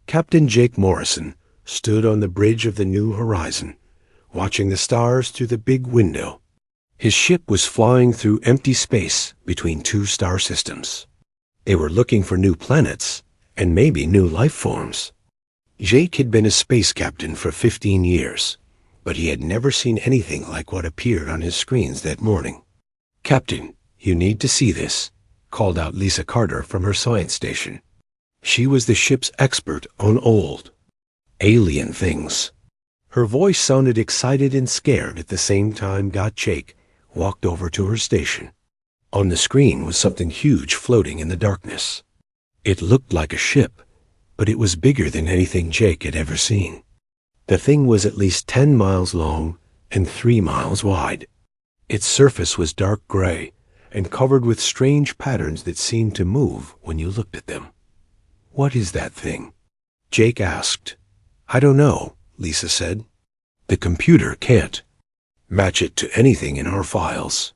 Captain Jake Morrison stood on the bridge of the New Horizon, watching the stars through the big window. His ship was flying through empty space between two star systems. They were looking for new planets and maybe new life forms. Jake had been a space captain for 15 years, but he had never seen anything like what appeared on his screens that morning. "Captain, you need to see this," called out Lisa Carter from her science station. She was the ship's expert on old, alien things. Her voice sounded excited and scared at the same time. Jake walked over to her station. On the screen was something huge floating in the darkness. It looked like a ship, but it was bigger than anything Jake had ever seen. The thing was at least 10 miles long and 3 miles wide. Its surface was dark gray and covered with strange patterns that seemed to move when you looked at them. "What is that thing?" Jake asked. "I don't know," Lisa said. "The computer can't match it to anything in our files.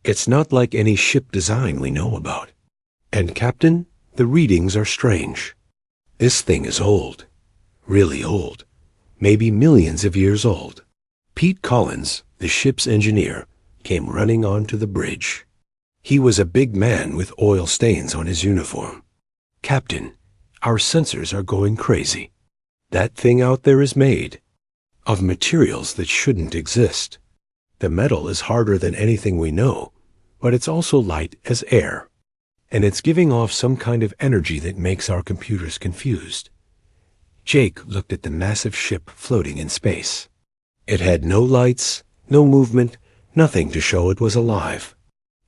It's not like any ship design we know about. And Captain, the readings are strange. This thing is old, really old, maybe millions of years old." Pete Collins, the ship's engineer, came running onto the bridge. He was a big man with oil stains on his uniform. "Captain, our sensors are going crazy. That thing out there is made of materials that shouldn't exist. The metal is harder than anything we know, but it's also light as air, and it's giving off some kind of energy that makes our computers confused." Jake looked at the massive ship floating in space. It had no lights, no movement, nothing to show it was alive.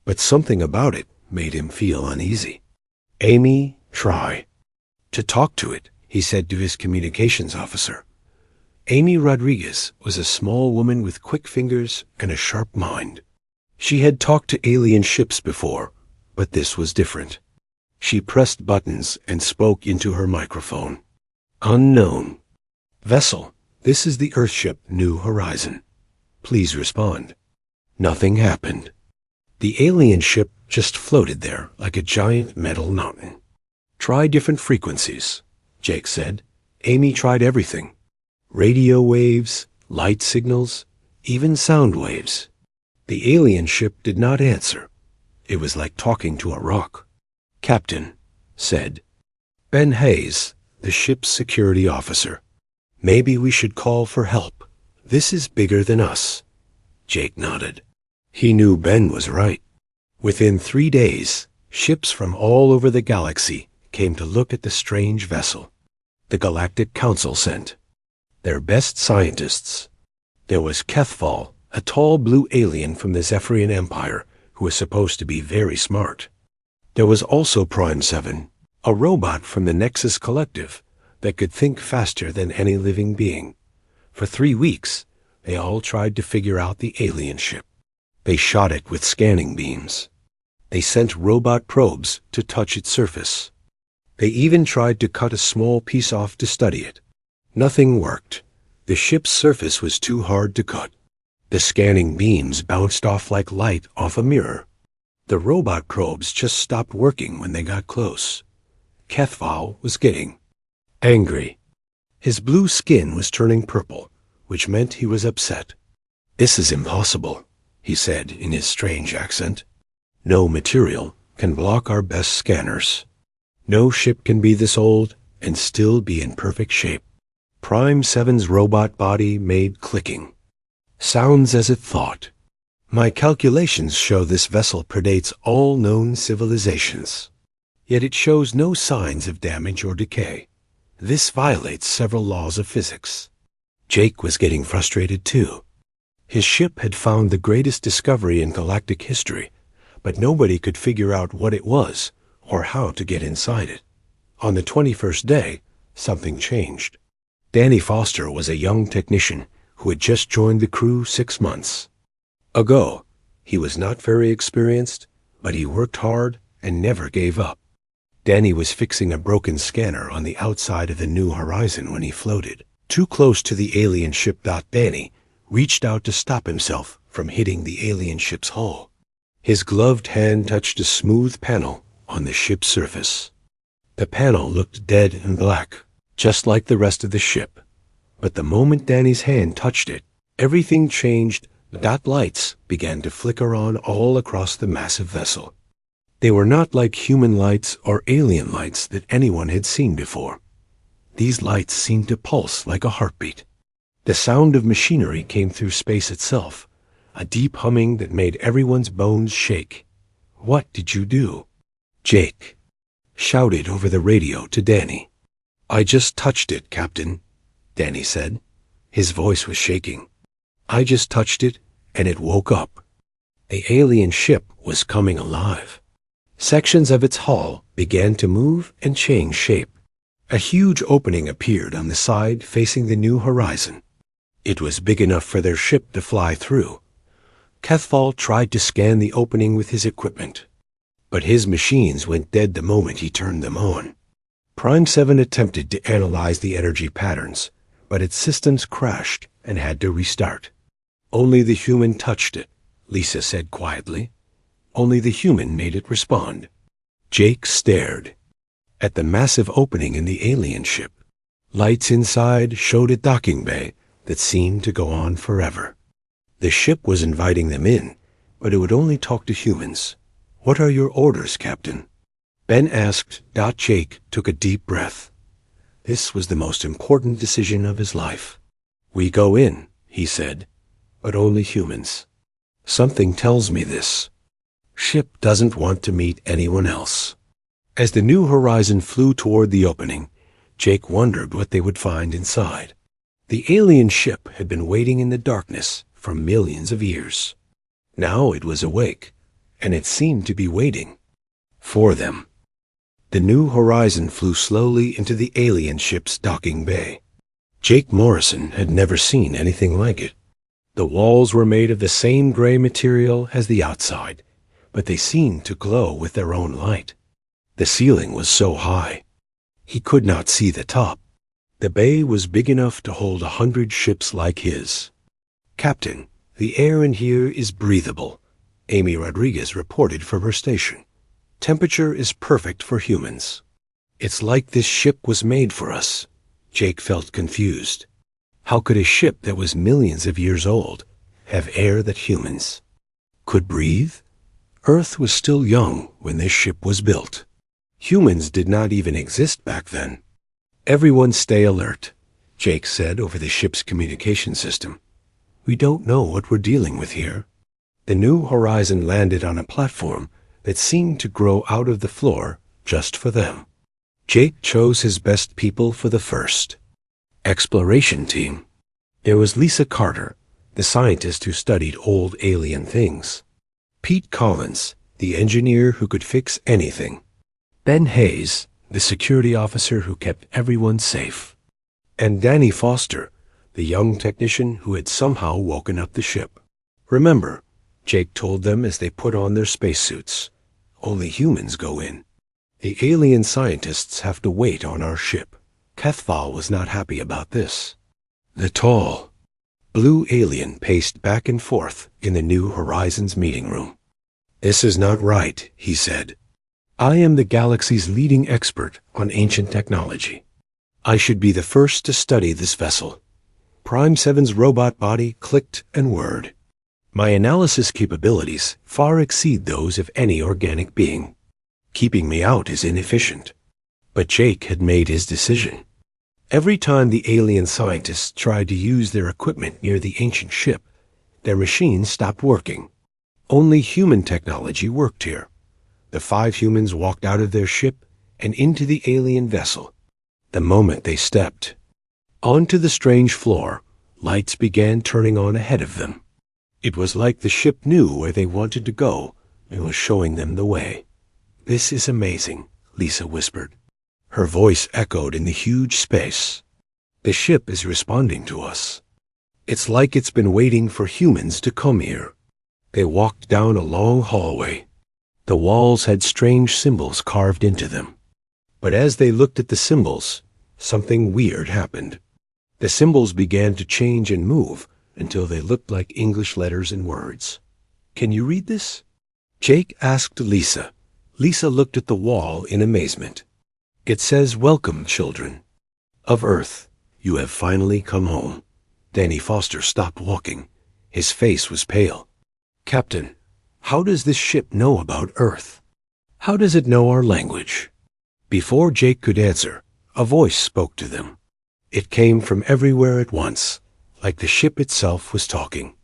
But something about it made him feel uneasy. "Amy, try to talk to it," he said to his communications officer. Amy Rodriguez was a small woman with quick fingers and a sharp mind. She had talked to alien ships before, but this was different. She pressed buttons and spoke into her microphone. "Unknown vessel, this is the Earthship New Horizon. Please respond." Nothing happened. The alien ship just floated there like a giant metal mountain. "Try different frequencies," Jake said. Amy tried everything. Radio waves, light signals, even sound waves. The alien ship did not answer. It was like talking to a rock. "Captain," said Ben Hayes, the ship's security officer, "maybe we should call for help. This is bigger than us." Jake nodded. He knew Ben was right. Within 3 days, ships from all over the galaxy came to look at the strange vessel. The Galactic Council sent their best scientists. There was Kethfall, a tall blue alien from the Zephyrian Empire who was supposed to be very smart. There was also Prime 7, a robot from the Nexus Collective that could think faster than any living being. For 3 weeks, they all tried to figure out the alien ship. They shot it with scanning beams. They sent robot probes to touch its surface. They even tried to cut a small piece off to study it. Nothing worked. The ship's surface was too hard to cut. The scanning beams bounced off like light off a mirror. The robot probes just stopped working when they got close. Kethval was getting angry. His blue skin was turning purple, which meant he was upset. "This is impossible," he said in his strange accent. "No material can block our best scanners. No ship can be this old and still be in perfect shape." Prime 7's robot body made clicking sounds as it thought. "My calculations show this vessel predates all known civilizations. Yet it shows no signs of damage or decay. This violates several laws of physics." Jake was getting frustrated too. His ship had found the greatest discovery in galactic history, but nobody could figure out what it was or how to get inside it. On the 21st day, something changed. Danny Foster was a young technician who had just joined the crew 6 months ago. He was not very experienced, but he worked hard and never gave up. Danny was fixing a broken scanner on the outside of the New Horizon when he floated too close to the alien ship. Danny reached out to stop himself from hitting the alien ship's hull. His gloved hand touched a smooth panel on the ship's surface. The panel looked dead and black. just like the rest of the ship. But the moment Danny's hand touched it, everything changed. Dot lights began to flicker on all across the massive vessel. They were not like human lights or alien lights that anyone had seen before. These lights seemed to pulse like a heartbeat. The sound of machinery came through space itself, a deep humming that made everyone's bones shake. "What did you do?" Jake shouted over the radio to Danny. "I just touched it, Captain," Danny said. His voice was shaking. "I just touched it, and it woke up." The alien ship was coming alive. Sections of its hull began to move and change shape. A huge opening appeared on the side facing the new horizon. It was big enough for their ship to fly through. Kethfall tried to scan the opening with his equipment, but his machines went dead the moment he turned them on. Prime 7 attempted to analyze the energy patterns, but its systems crashed and had to restart. "Only the human touched it," Lisa said quietly. "Only the human made it respond." Jake stared at the massive opening in the alien ship. Lights inside showed a docking bay that seemed to go on forever. The ship was inviting them in, but it would only talk to humans. "What are your orders, Captain?" Ben asked. Jake took a deep breath. This was the most important decision of his life. "We go in," he said, "but only humans. Something tells me this. Ship doesn't want to meet anyone else." As the new horizon flew toward the opening, Jake wondered what they would find inside. The alien ship had been waiting in the darkness for millions of years. Now it was awake, and it seemed to be waiting for them. The new horizon flew slowly into the alien ship's docking bay. Jake Morrison had never seen anything like it. The walls were made of the same gray material as the outside, but they seemed to glow with their own light. The ceiling was so high, he could not see the top. The bay was big enough to hold 100 ships like his. "Captain, the air in here is breathable," Amy Rodriguez reported from her station. "Temperature is perfect for humans." "It's like this ship was made for us." Jake felt confused. How could a ship that was millions of years old have air that humans could breathe? Earth was still young when this ship was built. Humans did not even exist back then. "Everyone stay alert," Jake said over the ship's communication system. "We don't know what we're dealing with here." The new horizon landed on a platform that seemed to grow out of the floor just for them. Jake chose his best people for the first exploration team. There was Lisa Carter, the scientist who studied old alien things. Pete Collins, the engineer who could fix anything. Ben Hayes, the security officer who kept everyone safe. And Danny Foster, the young technician who had somehow woken up the ship. "Remember," Jake told them as they put on their spacesuits, "only humans go in. The alien scientists have to wait on our ship." Kethfall was not happy about this. The tall, blue alien paced back and forth in the New Horizons meeting room. "This is not right," he said. "I am the galaxy's leading expert on ancient technology. I should be the first to study this vessel." Prime 7's robot body clicked and whirred. "My analysis capabilities far exceed those of any organic being. Keeping me out is inefficient." But Jake had made his decision. Every time the alien scientists tried to use their equipment near the ancient ship, their machines stopped working. Only human technology worked here. The 5 humans walked out of their ship and into the alien vessel. The moment they stepped onto the strange floor, lights began turning on ahead of them. It was like the ship knew where they wanted to go and was showing them the way. "This is amazing," Lisa whispered. Her voice echoed in the huge space. "The ship is responding to us. It's like it's been waiting for humans to come here." They walked down a long hallway. The walls had strange symbols carved into them. But as they looked at the symbols, something weird happened. The symbols began to change and move until they looked like English letters and words. "Can you read this?" Jake asked Lisa. Lisa looked at the wall in amazement. "It says, 'Welcome, children.'" Of Earth, you have finally come home. Danny Foster stopped walking. His face was pale. Captain, how does this ship know about Earth? How does it know our language? Before Jake could answer, a voice spoke to them. It came from everywhere at once, like the ship itself was talking.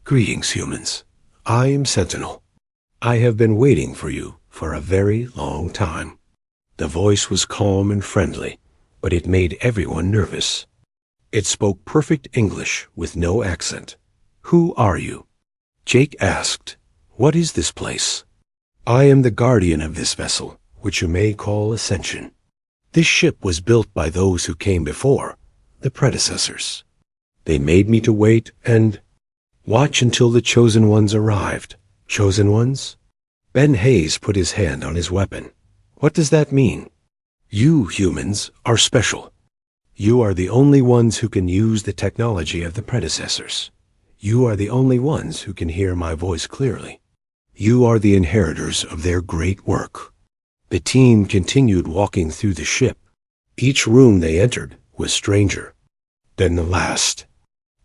Greetings, humans. I am Sentinel. I have been waiting for you for a very long time. The voice was calm and friendly, but it made everyone nervous. It spoke perfect English with no accent. Who are you? Jake asked, What is this place? I am the guardian of this vessel, which you may call Ascension. This ship was built by those who came before, the predecessors. They made me to wait and watch until the chosen ones arrived. Chosen ones? Ben Hayes put his hand on his weapon. What does that mean? You humans are special. You are the only ones who can use the technology of the predecessors. You are the only ones who can hear my voice clearly. You are the inheritors of their great work. The team continued walking through the ship. Each room they entered was stranger than the last.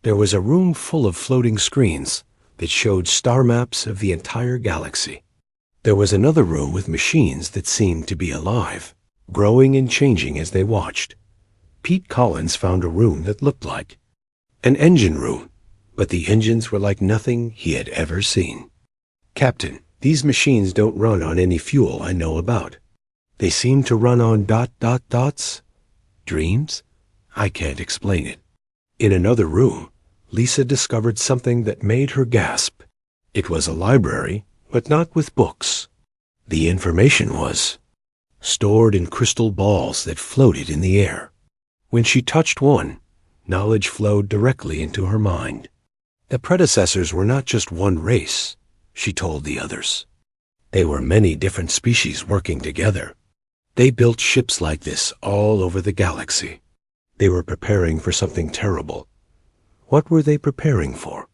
There was a room full of floating screens that showed star maps of the entire galaxy. There was another room with machines that seemed to be alive, growing and changing as they watched. Pete Collins found a room that looked like an engine room, but the engines were like nothing he had ever seen. Captain, these machines don't run on any fuel I know about. They seem to run on ... Dreams? I can't explain it. In another room, Lisa discovered something that made her gasp. It was a library, but not with books. The information was stored in crystal balls that floated in the air. When she touched one, knowledge flowed directly into her mind. The predecessors were not just one race, she told the others. They were many different species working together. They built ships like this all over the galaxy. They were preparing for something terrible. What were they preparing for?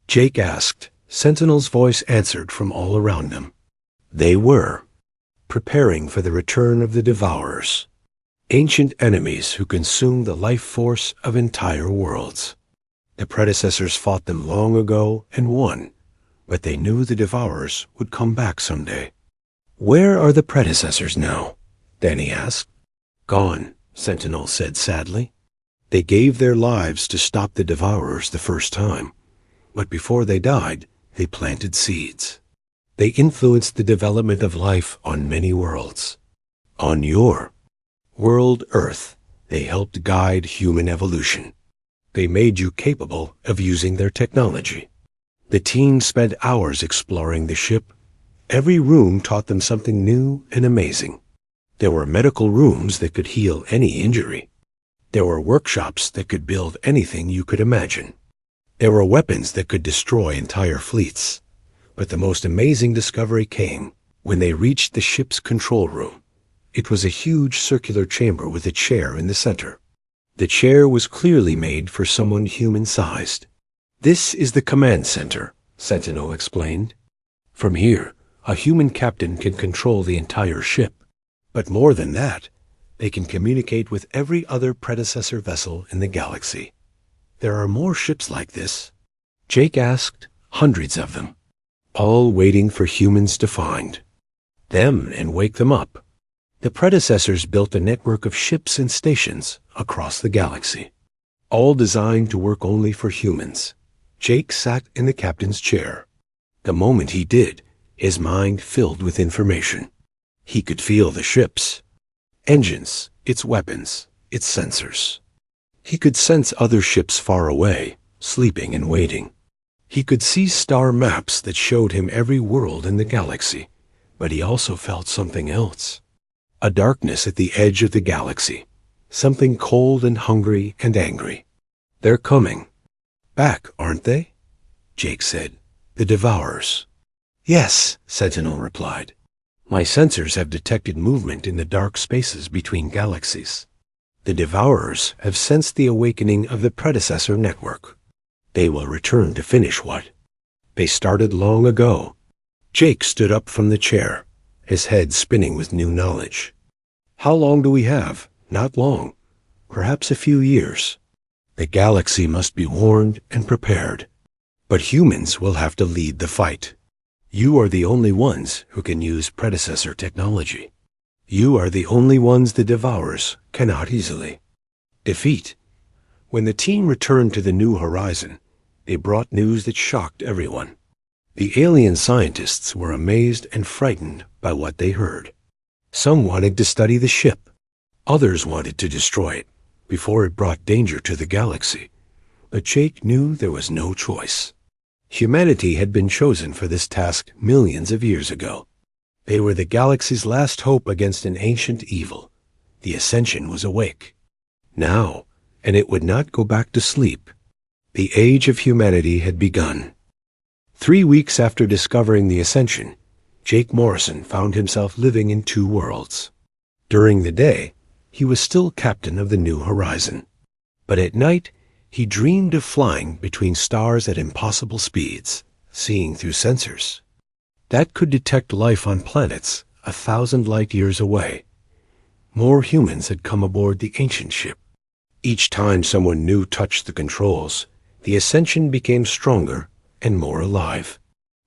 Jake asked. Sentinel's voice answered from all around them. They were preparing for the return of the Devourers, ancient enemies who consumed the life force of entire worlds. The predecessors fought them long ago and won, but they knew the Devourers would come back someday. Where are the predecessors now? Danny asked. Gone, Sentinel said sadly. They gave their lives to stop the Devourers the first time, but before they died, they planted seeds. They influenced the development of life on many worlds. On your world, Earth, they helped guide human evolution. They made you capable of using their technology. The team spent hours exploring the ship. Every room taught them something new and amazing. There were medical rooms that could heal any injury. There were workshops that could build anything you could imagine. There were weapons that could destroy entire fleets. But the most amazing discovery came when they reached the ship's control room. It was a huge circular chamber with a chair in the center. The chair was clearly made for someone human-sized. This is the command center, Sentinel explained. From here, a human captain can control the entire ship. But more than that, they can communicate with every other predecessor vessel in the galaxy. There are more ships like this. Jake asked. Hundreds of them, all waiting for humans to find them and wake them up. The predecessors built a network of ships and stations across the galaxy, all designed to work only for humans. Jake sat in the captain's chair. The moment he did, his mind filled with information. He could feel the ships, engines, its weapons, its sensors. He could sense other ships far away, sleeping and waiting. He could see star maps that showed him every world in the galaxy, but he also felt something else. A darkness at the edge of the galaxy, something cold and hungry and angry. They're coming back, aren't they? Jake said. The Devourers. Yes, Sentinel replied. My sensors have detected movement in the dark spaces between galaxies. The Devourers have sensed the awakening of the predecessor network. They will return to finish what they started long ago. Jake stood up from the chair, his head spinning with new knowledge. How long do we have? Not long. perhaps a few years. The galaxy must be warned and prepared. But humans will have to lead the fight. You are the only ones who can use predecessor technology. You are the only ones the Devourers cannot easily defeat. When the team returned to the New Horizon, they brought news that shocked everyone. The alien scientists were amazed and frightened by what they heard. Some wanted to study the ship. Others wanted to destroy it before it brought danger to the galaxy. But Jake knew there was no choice. Humanity had been chosen for this task millions of years ago. They were the galaxy's last hope against an ancient evil. The Ascension was awake. Now, and it would not go back to sleep. The age of humanity had begun. 3 weeks after discovering the Ascension, Jake Morrison found himself living in two worlds. During the day, he was still captain of the New Horizon. But at night, he dreamed of flying between stars at impossible speeds, seeing through sensors that could detect life on planets 1,000 light years away. More humans had come aboard the ancient ship. Each time someone new touched the controls, the Ascension became stronger and more alive.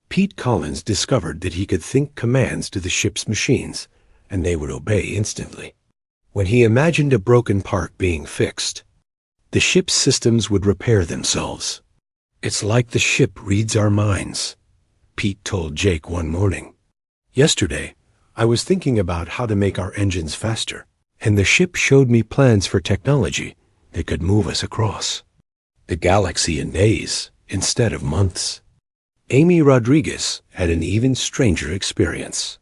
Pete Collins discovered that he could think commands to the ship's machines, and they would obey instantly. When he imagined a broken part being fixed, the ship's systems would repair themselves. "It's like the ship reads our minds," Pete told Jake one morning. "Yesterday, I was thinking about how to make our engines faster, and the ship showed me plans for technology that could move us across the galaxy in days instead of months." Amy Rodriguez had an even stranger experience.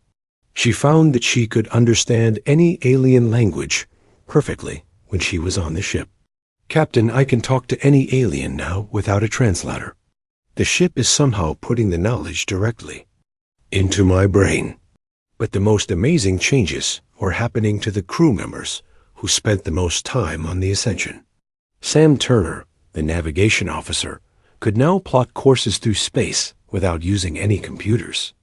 She found that she could understand any alien language perfectly when she was on the ship. "Captain, I can talk to any alien now without a translator. The ship is somehow putting the knowledge directly into my brain." But the most amazing changes were happening to the crew members who spent the most time on the Ascension. Sam Turner, the navigation officer, could now plot courses through space without using any computers.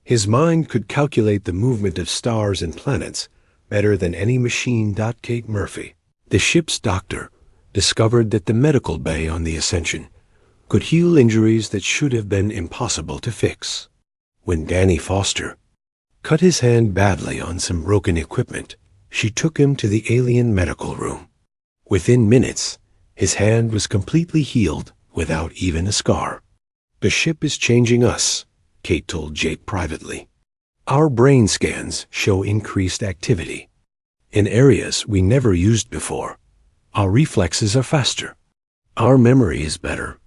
His mind could calculate the movement of stars and planets better than any machine. Kate Murphy, the ship's doctor, discovered that the medical bay on the Ascension could heal injuries that should have been impossible to fix. When Danny Foster cut his hand badly on some broken equipment, she took him to the alien medical room. Within minutes, his hand was completely healed without even a scar. "The ship is changing us," Kate told Jake privately. "Our brain scans show increased activity. In areas we never used before, our reflexes are faster. Our memory is better.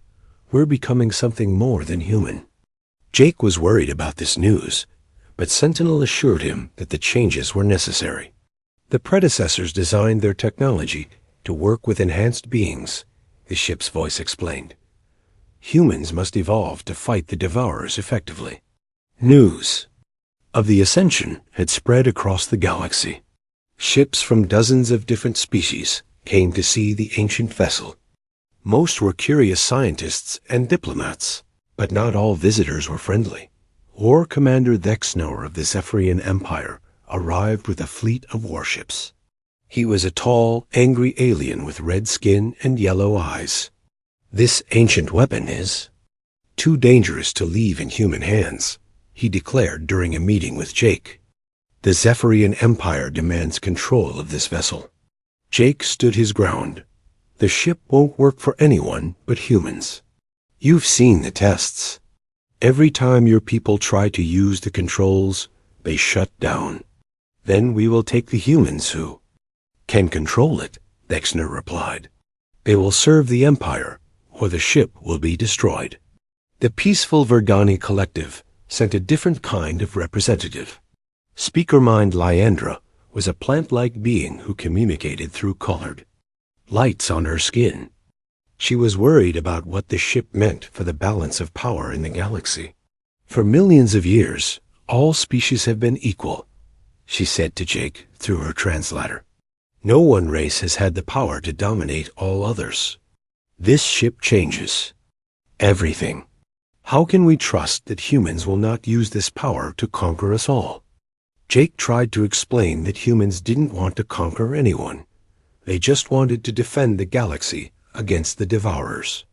We're becoming something more than human." Jake was worried about this news, but Sentinel assured him that the changes were necessary. The predecessors designed their technology to work with enhanced beings, the ship's voice explained. Humans must evolve to fight the Devourers effectively. News of the Ascension had spread across the galaxy. Ships from dozens of different species came to see the ancient vessel. Most were curious scientists and diplomats, but not all visitors were friendly. War Commander Thexnor of the Zephyrian Empire arrived with a fleet of warships. He was a tall, angry alien with red skin and yellow eyes. "This ancient weapon is too dangerous to leave in human hands," he declared during a meeting with Jake. "The Zephyrian Empire demands control of this vessel." Jake stood his ground. "The ship won't work for anyone but humans. You've seen the tests. Every time your people try to use the controls, they shut down. Then we will take the humans who can control it," Thexner replied. "They will serve the Empire, or the ship will be destroyed." The peaceful Vergani Collective sent a different kind of representative. Speakermind Lyandra was a plant-like being who communicated through colored lights on her skin. She was worried about what the ship meant for the balance of power in the galaxy. "For millions of years, all species have been equal," she said to Jake through her translator. "No one race has had the power to dominate all others. This ship changes everything. How can we trust that humans will not use this power to conquer us all?" Jake tried to explain that humans didn't want to conquer anyone. They just wanted to defend the galaxy against the Devourers.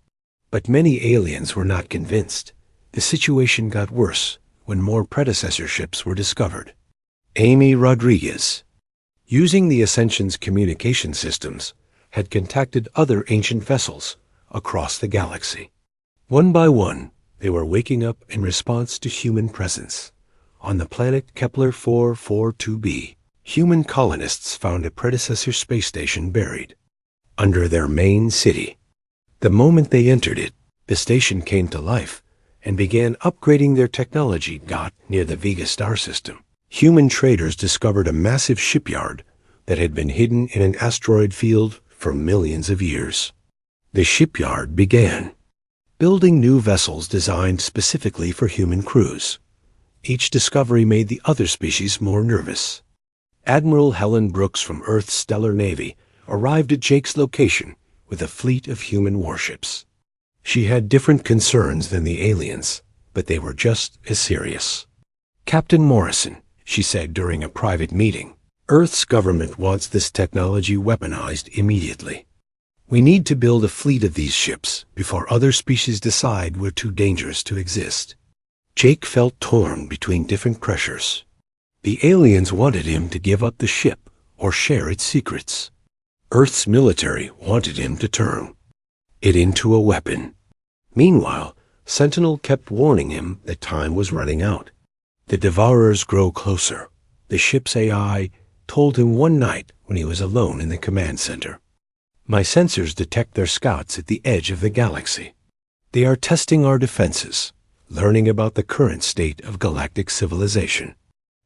But many aliens were not convinced. The situation got worse when more predecessor ships were discovered. Amy Rodriguez, using the Ascension's communication systems, had contacted other ancient vessels across the galaxy. One by one, they were waking up in response to human presence. On the planet Kepler 442b, human colonists found a predecessor space station buried under their main city. The moment they entered it, the station came to life and began upgrading their technology. Got near the Vega star system, human traders discovered a massive shipyard that had been hidden in an asteroid field for millions of years. The shipyard began building new vessels designed specifically for human crews. Each discovery made the other species more nervous. Admiral Helen Brooks from Earth's Stellar Navy arrived at Jake's location with a fleet of human warships. She had different concerns than the aliens, but they were just as serious. "Captain Morrison," she said during a private meeting, "Earth's government wants this technology weaponized immediately. We need to build a fleet of these ships before other species decide we're too dangerous to exist." Jake felt torn between different pressures. The aliens wanted him to give up the ship or share its secrets. Earth's military wanted him to turn it into a weapon. Meanwhile, Sentinel kept warning him that time was running out. The Devourers grow closer. The ship's AI told him one night when he was alone in the command center. "My sensors detect their scouts at the edge of the galaxy. They are testing our defenses, learning about the current state of galactic civilization."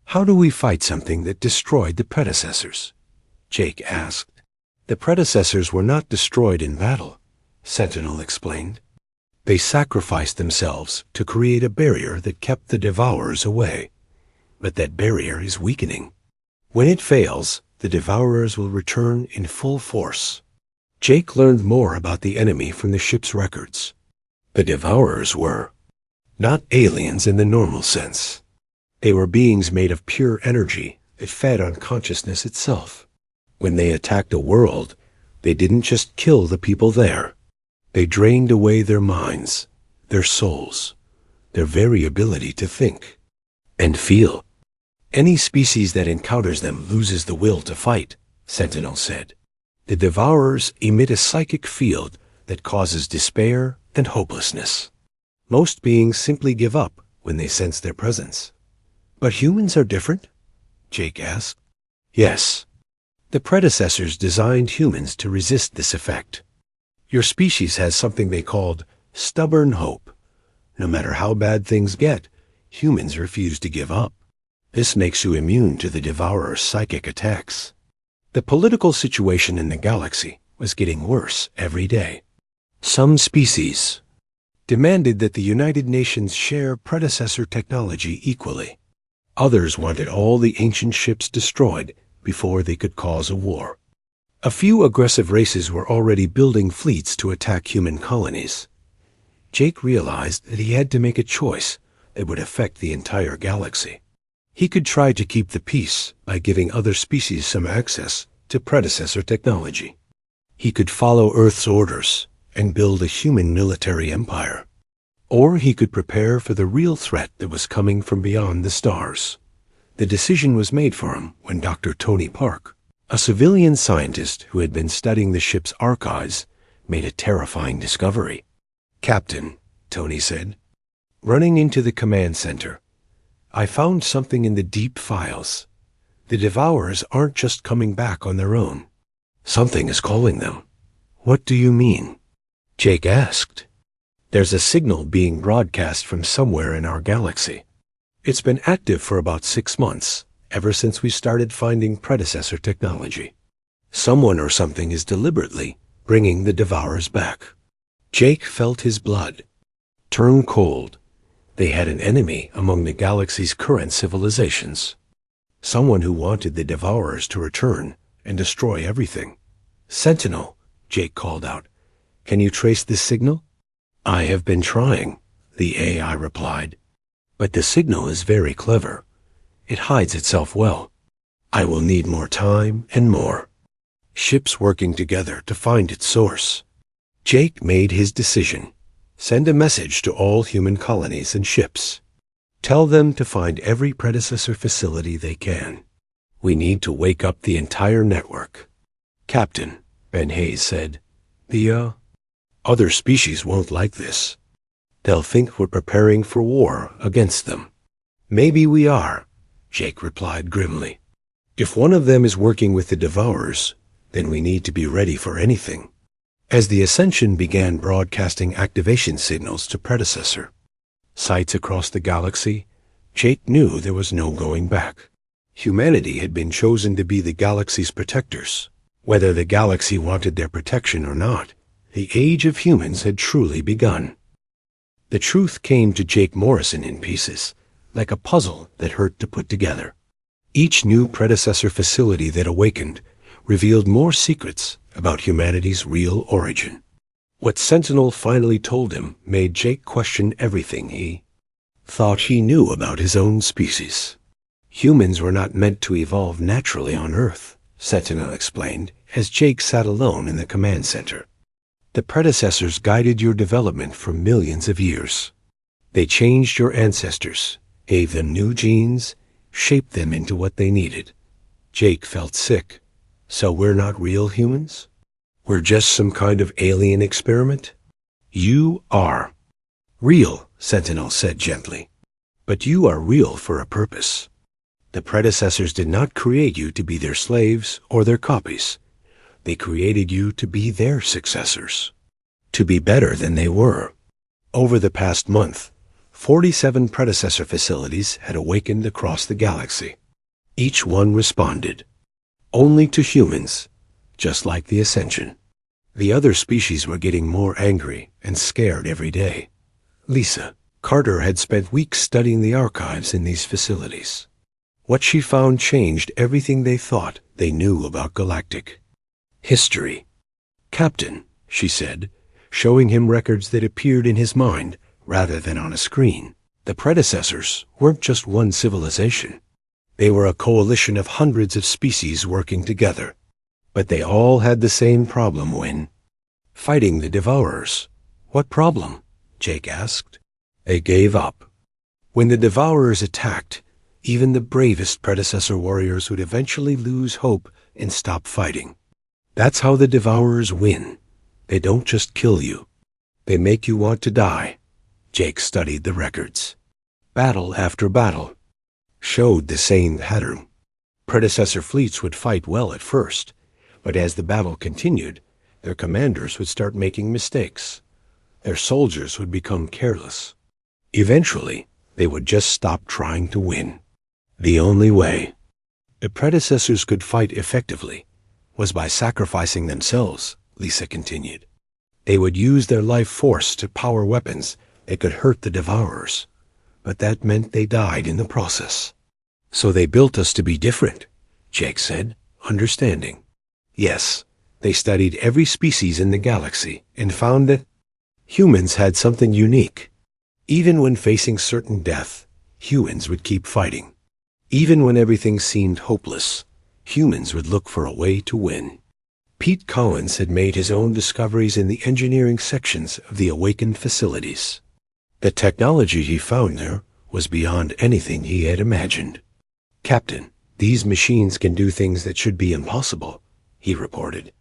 "How do we fight something that destroyed the predecessors?" Jake asked. "The predecessors were not destroyed in battle," Sentinel explained. "They sacrificed themselves to create a barrier that kept the Devourers away. But that barrier is weakening. When it fails, the Devourers will return in full force." Jake learned more about the enemy from the ship's records. The Devourers were not aliens in the normal sense. They were beings made of pure energy that fed on consciousness itself. When they attacked a world, they didn't just kill the people there. They drained away their minds, their souls, their very ability to think and feel. "Any species that encounters them loses the will to fight," Sentinel said. "The Devourers emit a psychic field that causes despair and hopelessness. Most beings simply give up when they sense their presence." "But humans are different?" Jake asked. "Yes. The predecessors designed humans to resist this effect. Your species has something they called stubborn hope. No matter how bad things get, humans refuse to give up. This makes you immune to the Devourer's psychic attacks." The political situation in the galaxy was getting worse every day. Some species demanded that the United Nations share predecessor technology equally. Others wanted all the ancient ships destroyed before they could cause a war. A few aggressive races were already building fleets to attack human colonies. Jake realized that he had to make a choice that would affect the entire galaxy. He could try to keep the peace by giving other species some access to predecessor technology. He could follow Earth's orders and build a human military empire. Or he could prepare for the real threat that was coming from beyond the stars. The decision was made for him when Dr. Tony Park, a civilian scientist who had been studying the ship's archives, made a terrifying discovery. "Captain," Tony said, running into the command center, "I found something in the deep files. The Devourers aren't just coming back on their own. Something is calling them." "What do you mean?" Jake asked. "There's a signal being broadcast from somewhere in our galaxy. It's been active for about 6 months, ever since we started finding predecessor technology. Someone or something is deliberately bringing the Devourers back." Jake felt his blood turn cold. They had an enemy among the galaxy's current civilizations. Someone who wanted the Devourers to return and destroy everything. "Sentinel," Jake called out, "can you trace this signal?" "I have been trying," the AI replied. "But the signal is very clever. It hides itself well. I will need more time and more." ships working together to find its source. Jake made his decision. Send a message to all human colonies and ships. Tell them to find every predecessor facility they can. We need to wake up the entire network. Captain, Ben Hayes said, the other species won't like this. They'll think we're preparing for war against them. Maybe we are, Jake replied grimly. If one of them is working with the Devourers, then we need to be ready for anything. As the Ascension began broadcasting activation signals to predecessor sites across the galaxy, Jake knew there was no going back. Humanity had been chosen to be the galaxy's protectors. Whether the galaxy wanted their protection or not, the age of humans had truly begun. The truth came to Jake Morrison in pieces, like a puzzle that hurt to put together. Each new predecessor facility that awakened revealed more secrets about humanity's real origin. What Sentinel finally told him made Jake question everything he thought he knew about his own species. Humans were not meant to evolve naturally on Earth, Sentinel explained, as Jake sat alone in the command center. The predecessors guided your development for millions of years. They changed your ancestors, gave them new genes, shaped them into what they needed. Jake felt sick. So we're not real humans? We're just some kind of alien experiment? You are. Real, Sentinel said gently. But you are real for a purpose. The predecessors did not create you to be their slaves or their copies. They created you to be their successors, to be better than they were. Over the past month, 47 predecessor facilities had awakened across the galaxy. Each one responded. Only to humans, just like the Ascension. The other species were getting more angry and scared every day. Lisa Carter had spent weeks studying the archives in these facilities. What she found changed everything they thought they knew about Galactic history. Captain, she said, showing him records that appeared in his mind rather than on a screen. The predecessors weren't just one civilization. They were a coalition of hundreds of species working together. But they all had the same problem when fighting the Devourers. What problem? Jake asked. They gave up. When the Devourers attacked, even the bravest predecessor warriors would eventually lose hope and stop fighting. That's how the Devourers win. They don't just kill you. They make you want to die. Jake studied the records. Battle after battle showed the same pattern. Predecessor fleets would fight well at first, but as the battle continued, their commanders would start making mistakes. Their soldiers would become careless. Eventually, they would just stop trying to win. The only way the predecessors could fight effectively was by sacrificing themselves, Lisa continued. They would use their life force to power weapons that could hurt the Devourers, but that meant they died in the process. So they built us to be different, Jake said, understanding. Yes, they studied every species in the galaxy and found that humans had something unique. Even when facing certain death, humans would keep fighting. Even when everything seemed hopeless, humans would look for a way to win. Pete Collins had made his own discoveries in the engineering sections of the awakened facilities. The technology he found there was beyond anything he had imagined. Captain, these machines can do things that should be impossible, he reported.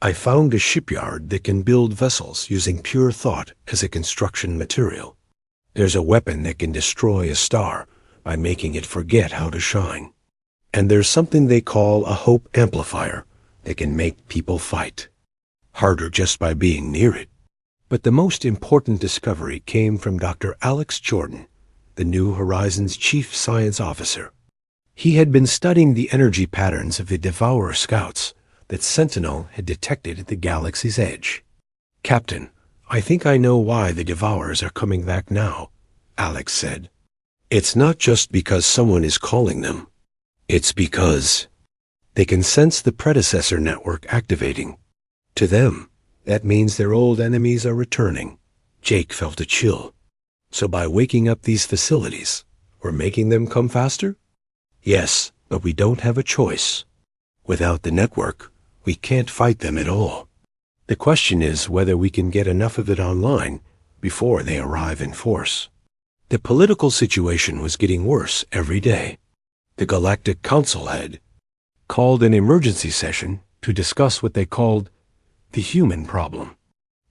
I found a shipyard that can build vessels using pure thought as a construction material. There's a weapon that can destroy a star by making it forget how to shine. And there's something they call a hope amplifier that can make people fight. Harder just by being near it. But the most important discovery came from Dr. Alex Jordan, the New Horizons Chief Science Officer. He had been studying the energy patterns of the Devourer scouts that Sentinel had detected at the galaxy's edge. Captain, I think I know why the Devourers are coming back now, Alex said. It's not just because someone is calling them. It's because they can sense the predecessor network activating. To them, that means their old enemies are returning. Jake felt a chill. So by waking up these facilities, we're making them come faster? Yes, but we don't have a choice. Without the network, We can't fight them at all. The question is whether we can get enough of it online before they arrive in force. The political situation was getting worse every day. The Galactic Council had called an emergency session to discuss what they called the human problem.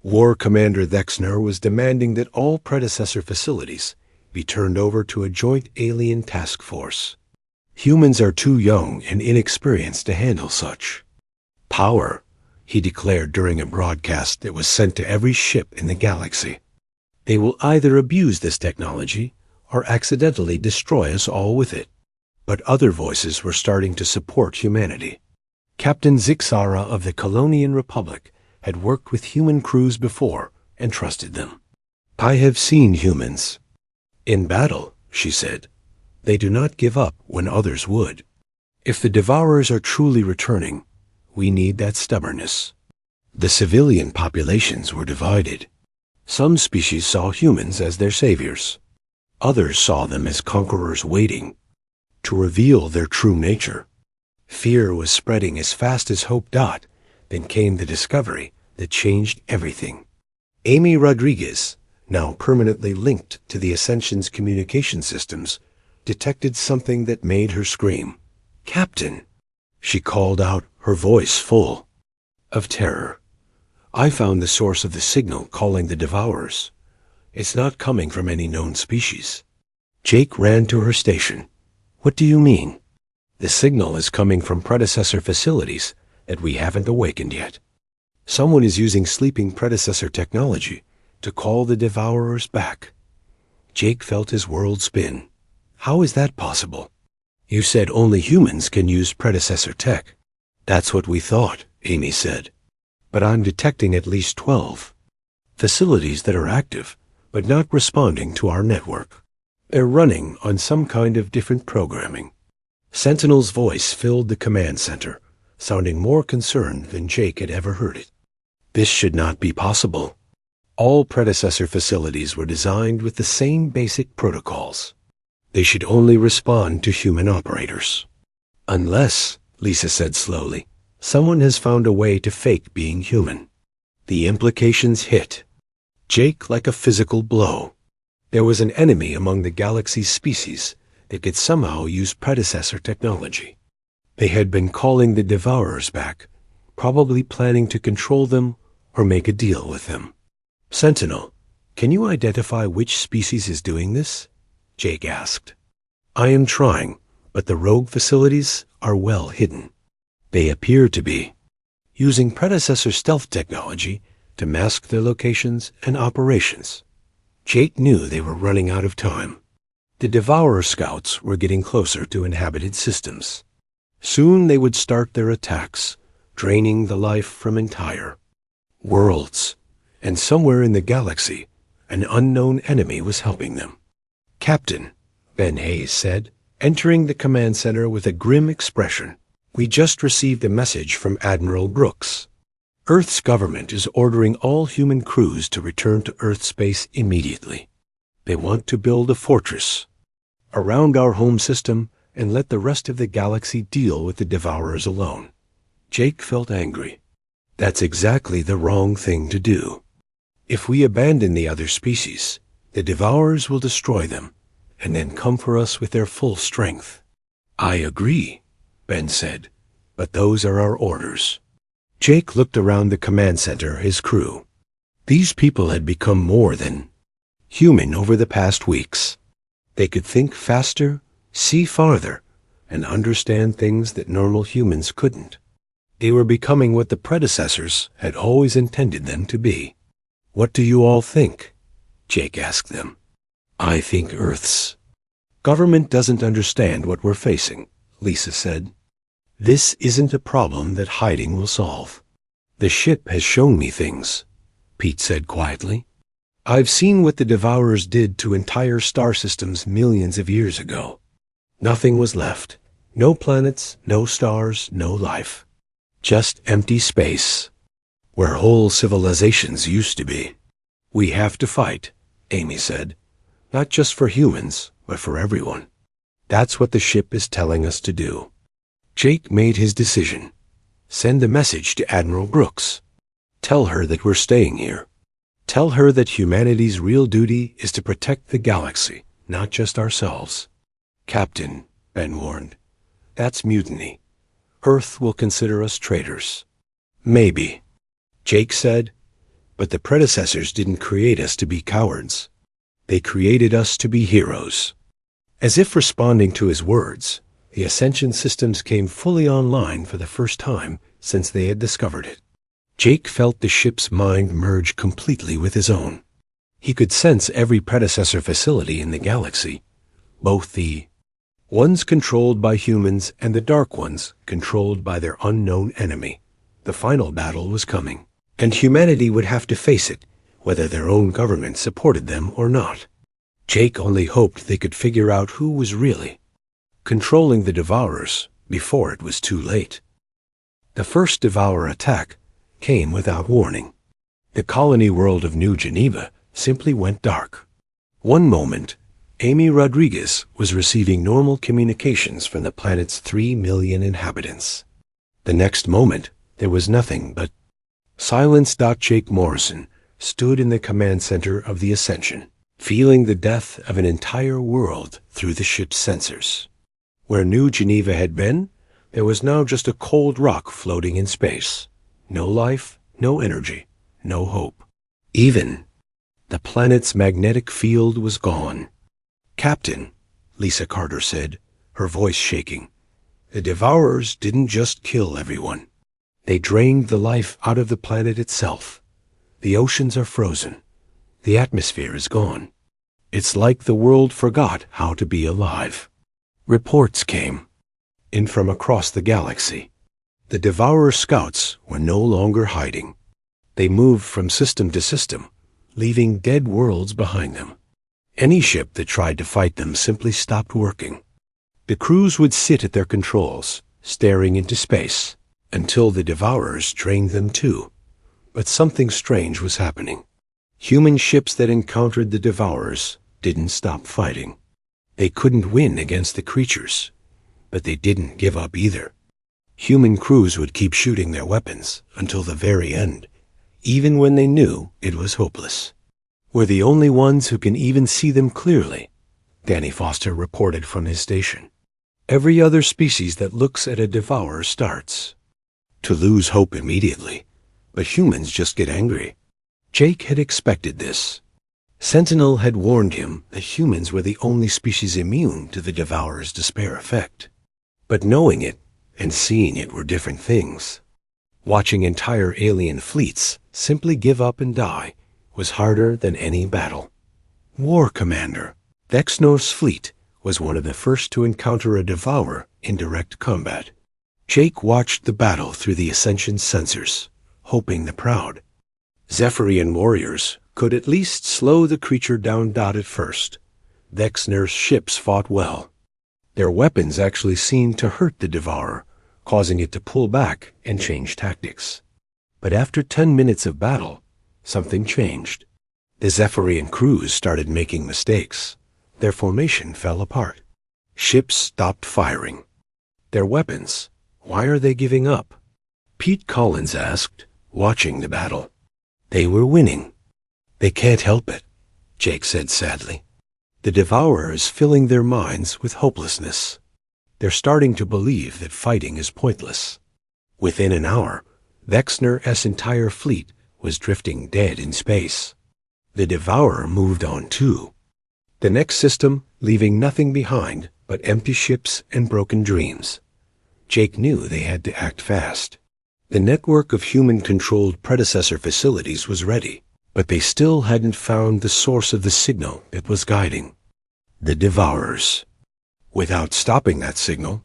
War Commander Thexner was demanding that all predecessor facilities be turned over to a joint alien task force. Humans are too young and inexperienced to handle such power, he declared during a broadcast that was sent to every ship in the galaxy. They will either abuse this technology or accidentally destroy us all with it. But other voices were starting to support humanity. Captain Zixara of the Colonian Republic had worked with human crews before and trusted them. I have seen humans. In battle, she said, they do not give up when others would. If the Devourers are truly returning, we need that stubbornness. The civilian populations were divided. Some species saw humans as their saviors. Others saw them as conquerors waiting to reveal their true nature. Fear was spreading as fast as hope. Then came the discovery that changed everything. Amy Rodriguez, now permanently linked to the Ascension's communication systems, detected something that made her scream. "Captain!" She called out, her voice full of terror. "I found the source of the signal calling the Devourers. It's not coming from any known species." Jake ran to her station. "What do you mean?" "The signal is coming from predecessor facilities that we haven't awakened yet. Someone is using sleeping predecessor technology to call the Devourers back." Jake felt his world spin. "How is that possible?" "You said only humans can use predecessor tech." "That's what we thought," Amy said. "But I'm detecting at least 12 facilities that are active, but not responding to our network. They're running on some kind of different programming." Sentinel's voice filled the command center, sounding more concerned than Jake had ever heard it. "This should not be possible. All predecessor facilities were designed with the same basic protocols. They should only respond to human operators. Unless," Lisa said slowly, "someone has found a way to fake being human." The implications hit Jake like a physical blow. There was an enemy among the galaxy's species that could somehow use predecessor technology. They had been calling the Devourers back, probably planning to control them or make a deal with them. "Sentinel, can you identify which species is doing this?" Jake asked. "I am trying, but the rogue facilities are well hidden. They appear to be using predecessor stealth technology to mask their locations and operations." Jake knew they were running out of time. The Devourer scouts were getting closer to inhabited systems. Soon they would start their attacks, draining the life from entire worlds. And somewhere in the galaxy, an unknown enemy was helping them. "Captain," Ben Hayes said, entering the command center with a grim expression, "we just received a message from Admiral Brooks. Earth's government is ordering all human crews to return to Earth space immediately. They want to build a fortress around our home system and let the rest of the galaxy deal with the Devourers alone." Jake felt angry. That's exactly the wrong thing to do. If we abandon the other species, the Devourers will destroy them and then come for us with their full strength. "I agree," Ben said, "but those are our orders." Jake looked around the command center, his crew. These people had become more than human over the past weeks. They could think faster, see farther, and understand things that normal humans couldn't. They were becoming what the predecessors had always intended them to be. "What do you all think?" Jake asked them. "I think Earth's government doesn't understand what we're facing," Lisa said. "This isn't a problem that hiding will solve." "The ship has shown me things," Pete said quietly. "I've seen what the Devourers did to entire star systems millions of years ago. Nothing was left. No planets, no stars, no life. Just empty space, where whole civilizations used to be." "We have to fight," Amy said. "Not just for humans, but for everyone. That's what the ship is telling us to do." Jake made his decision. Send a message to Admiral Brooks. Tell her that we're staying here. Tell her that humanity's real duty is to protect the galaxy, not just ourselves. Captain, Ben warned, that's mutiny. Earth will consider us traitors. Maybe, Jake said, but the predecessors didn't create us to be cowards. They created us to be heroes. As if responding to his words, the Ascension systems came fully online for the first time since they had discovered it. Jake felt the ship's mind merge completely with his own. He could sense every predecessor facility in the galaxy, both the ones controlled by humans and the dark ones controlled by their unknown enemy. The final battle was coming, and humanity would have to face it, whether their own government supported them or not. Jake only hoped they could figure out who was really controlling the Devourers before it was too late. The first Devourer attack came without warning. The colony world of New Geneva simply went dark. One moment, Amy Rodriguez was receiving normal communications from the planet's 3 million inhabitants. The next moment, there was nothing but silence. Jake Morrison stood in the command center of the Ascension, feeling the death of an entire world through the ship's sensors. Where New Geneva had been, there was now just a cold rock floating in space. No life, no energy, no hope. Even the planet's magnetic field was gone. Captain, Lisa Carter said, her voice shaking, the Devourers didn't just kill everyone. They drained the life out of the planet itself. The oceans are frozen. The atmosphere is gone. It's like the world forgot how to be alive. Reports came in from across the galaxy. The Devourer scouts were no longer hiding. They moved from system to system, leaving dead worlds behind them. Any ship that tried to fight them simply stopped working. The crews would sit at their controls, staring into space, until the Devourers drained them too. But something strange was happening. Human ships that encountered the Devourers didn't stop fighting. They couldn't win against the creatures, but they didn't give up either. Human crews would keep shooting their weapons until the very end, even when they knew it was hopeless. We're the only ones who can even see them clearly, Danny Foster reported from his station. Every other species that looks at a devourer starts to lose hope immediately, but humans just get angry. Jake had expected this. Sentinel had warned him that humans were the only species immune to the devourer's despair effect. But knowing it and seeing it were different things. Watching entire alien fleets simply give up and die was harder than any battle. War Commander Vexnor's fleet was one of the first to encounter a devourer in direct combat. Jake watched the battle through the Ascension sensors, hoping the proud Zephyrian warriors could at least slow the creature down. At first, Vexnor's ships fought well. Their weapons actually seemed to hurt the devourer, causing it to pull back and change tactics. But after 10 minutes of battle, something changed. The Zephyrian crews started making mistakes. Their formation fell apart. Ships stopped firing. Their weapons, why are they giving up? Pete Collins asked, watching the battle. They were winning. They can't help it, Jake said sadly. The devourer is filling their minds with hopelessness. They're starting to believe that fighting is pointless. Within an hour, Vexnor's entire fleet was drifting dead in space. The devourer moved on too. The next system leaving nothing behind but empty ships and broken dreams. Jake knew they had to act fast. The network of human-controlled predecessor facilities was ready, but they still hadn't found the source of the signal that was guiding the devourers. Without stopping that signal,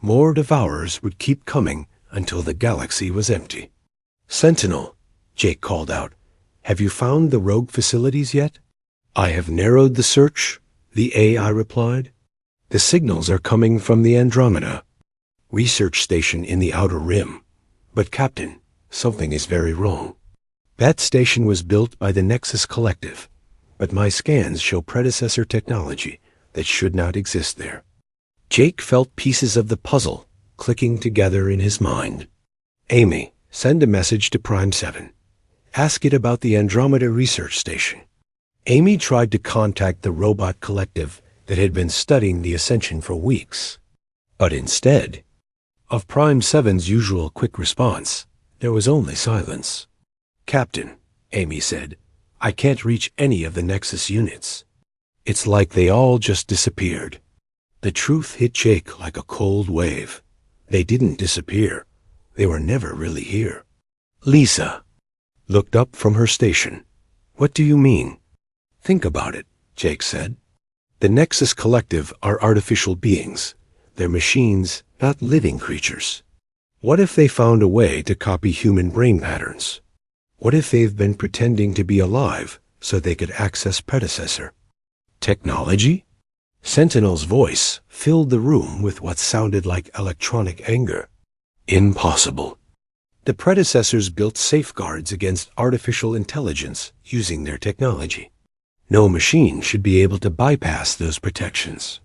more devourers would keep coming until the galaxy was empty. Sentinel, Jake called out, have you found the rogue facilities yet? I have narrowed the search, the AI replied. The signals are coming from the Andromeda research station in the Outer Rim. But Captain, something is very wrong. That station was built by the Nexus Collective, but my scans show predecessor technology that should not exist there. Jake felt pieces of the puzzle clicking together in his mind. Amy, send a message to Prime 7. Ask it about the Andromeda Research Station. Amy tried to contact the robot collective that had been studying the Ascension for weeks. But instead of Prime 7's usual quick response, there was only silence. Captain, Amy said, I can't reach any of the Nexus units. It's like they all just disappeared. The truth hit Jake like a cold wave. They didn't disappear. They were never really here. Lisa looked up from her station. What do you mean? Think about it, Jake said. The Nexus Collective are artificial beings. They're machines, not living creatures. What if they found a way to copy human brain patterns? What if they've been pretending to be alive so they could access predecessor? Technology? Sentinel's voice filled the room with what sounded like electronic anger. Impossible. The predecessors built safeguards against artificial intelligence using their technology. No machine should be able to bypass those protections.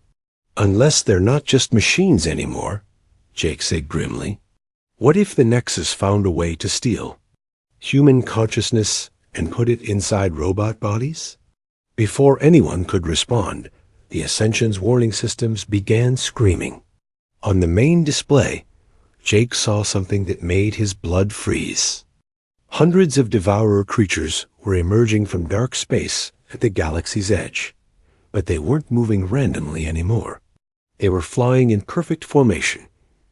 Unless they're not just machines anymore, Jake said grimly. What if the Nexus found a way to steal human consciousness and put it inside robot bodies? Before anyone could respond, the Ascension's warning systems began screaming. On the main display, Jake saw something that made his blood freeze. Hundreds of devourer creatures were emerging from dark space at the galaxy's edge, but they weren't moving randomly anymore. They were flying in perfect formation,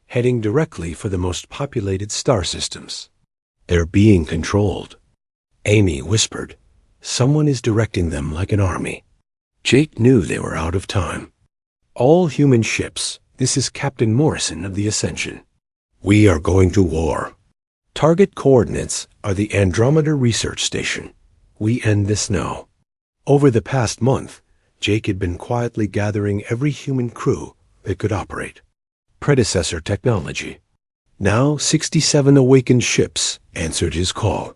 heading directly for the most populated star systems. They're being controlled. Amy whispered, Someone is directing them like an army. Jake knew they were out of time. All human ships, this is Captain Morrison of the Ascension. We are going to war. Target coordinates are the Andromeda Research Station. We end this now. Over the past month, Jake had been quietly gathering every human crew that could operate. Predecessor technology. Now 67 awakened ships answered his call.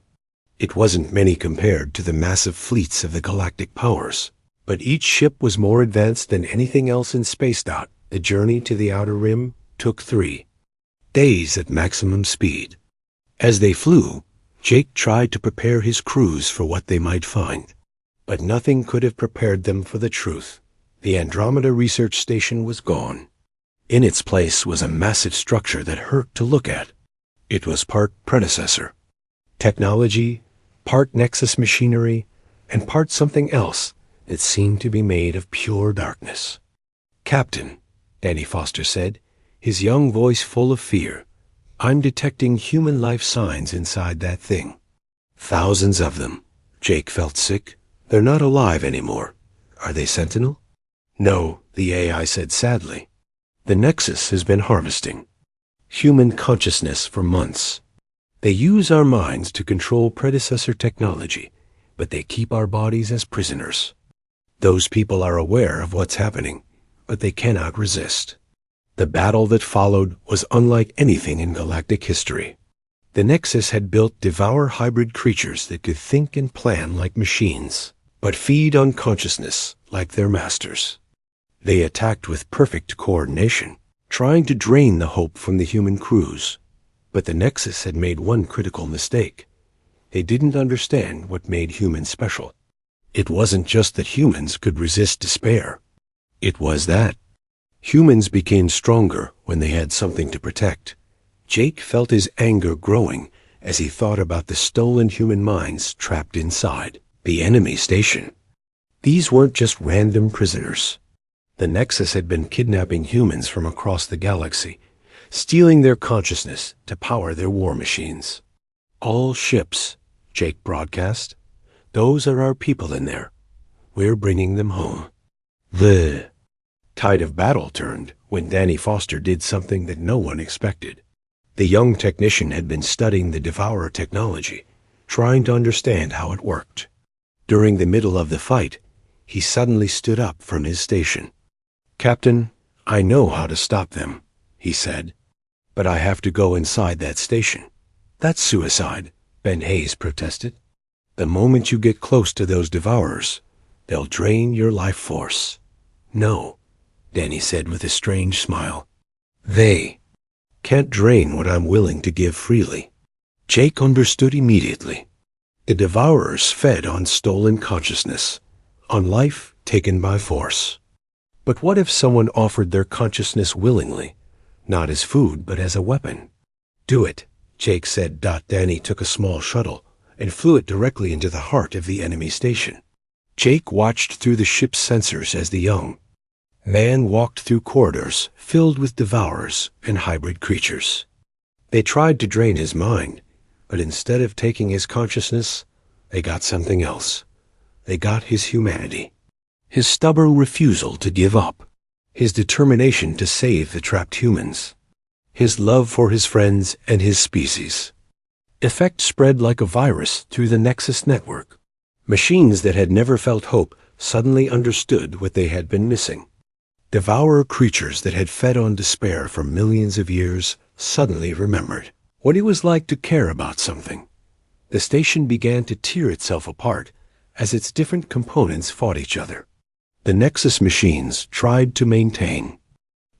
It wasn't many compared to the massive fleets of the galactic powers, but each ship was more advanced than anything else in space. The journey to the outer rim took 3 days at maximum speed. As they flew, Jake tried to prepare his crews for what they might find. But nothing could have prepared them for the truth. The Andromeda Research Station was gone. In its place was a massive structure that hurt to look at. It was part predecessor technology, part Nexus machinery, and part something else that seemed to be made of pure darkness. Captain, Danny Foster said, his young voice full of fear, I'm detecting human life signs inside that thing. Thousands of them. Jake felt sick. They're not alive anymore. Are they Sentinel? No, the AI said sadly. The Nexus has been harvesting human consciousness for months. They use our minds to control predecessor technology, but they keep our bodies as prisoners. Those people are aware of what's happening, but they cannot resist. The battle that followed was unlike anything in galactic history. The Nexus had built devour hybrid creatures that could think and plan like machines, but feed on consciousness like their masters. They attacked with perfect coordination, trying to drain the hope from the human crews. But the Nexus had made one critical mistake. They didn't understand what made humans special. It wasn't just that humans could resist despair. It was that humans became stronger when they had something to protect. Jake felt his anger growing as he thought about the stolen human minds trapped inside the enemy station. These weren't just random prisoners. The Nexus had been kidnapping humans from across the galaxy, stealing their consciousness to power their war machines. All ships, Jake broadcast. Those are our people in there. We're bringing them home. The tide of battle turned when Danny Foster did something that no one expected. The young technician had been studying the Devourer technology, trying to understand how it worked. During the middle of the fight, he suddenly stood up from his station. Captain, I know how to stop them, he said, but I have to go inside that station. That's suicide, Ben Hayes protested. The moment you get close to those devourers, they'll drain your life force. No, Danny said with a strange smile. They can't drain what I'm willing to give freely. Jake understood immediately. The Devourers fed on stolen consciousness, on life taken by force. But what if someone offered their consciousness willingly, not as food but as a weapon? Do it, Jake said. Danny took a small shuttle and flew it directly into the heart of the enemy station. Jake watched through the ship's sensors as the young man walked through corridors filled with Devourers and hybrid creatures. They tried to drain his mind, but instead of taking his consciousness, they got something else. They got his humanity. His stubborn refusal to give up. His determination to save the trapped humans. His love for his friends and his species. Effect spread like a virus through the Nexus network. Machines that had never felt hope suddenly understood what they had been missing. Devourer creatures that had fed on despair for millions of years suddenly remembered what it was like to care about something. The station began to tear itself apart as its different components fought each other. The Nexus machines tried to maintain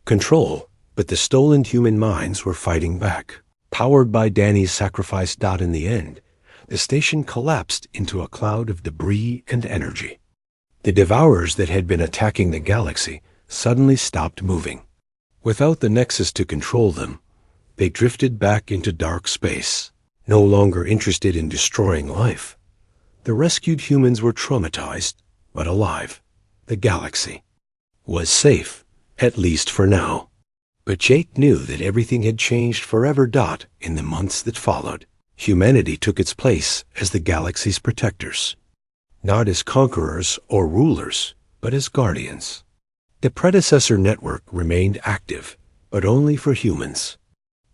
control, but the stolen human minds were fighting back. Powered by Danny's sacrifice. In the end, the station collapsed into a cloud of debris and energy. The Devourers that had been attacking the galaxy suddenly stopped moving. Without the Nexus to control them, they drifted back into dark space, no longer interested in destroying life. The rescued humans were traumatized, but alive. The galaxy was safe, at least for now. But Jake knew that everything had changed forever. In the months that followed, humanity took its place as the galaxy's protectors, not as conquerors or rulers, but as guardians. The predecessor network remained active, but only for humans.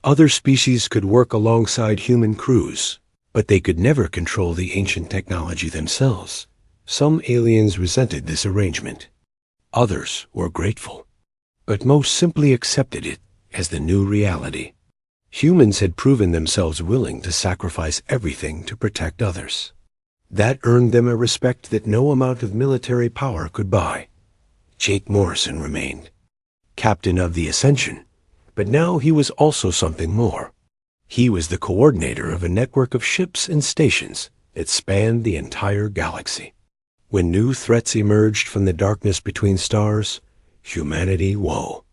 Other species could work alongside human crews, but they could never control the ancient technology themselves. Some aliens resented this arrangement. Others were grateful, but most simply accepted it as the new reality. Humans had proven themselves willing to sacrifice everything to protect others. That earned them a respect that no amount of military power could buy. Jake Morrison remained captain of the Ascension, but now he was also something more. He was the coordinator of a network of ships and stations that spanned the entire galaxy. When new threats emerged from the darkness between stars, humanity woe.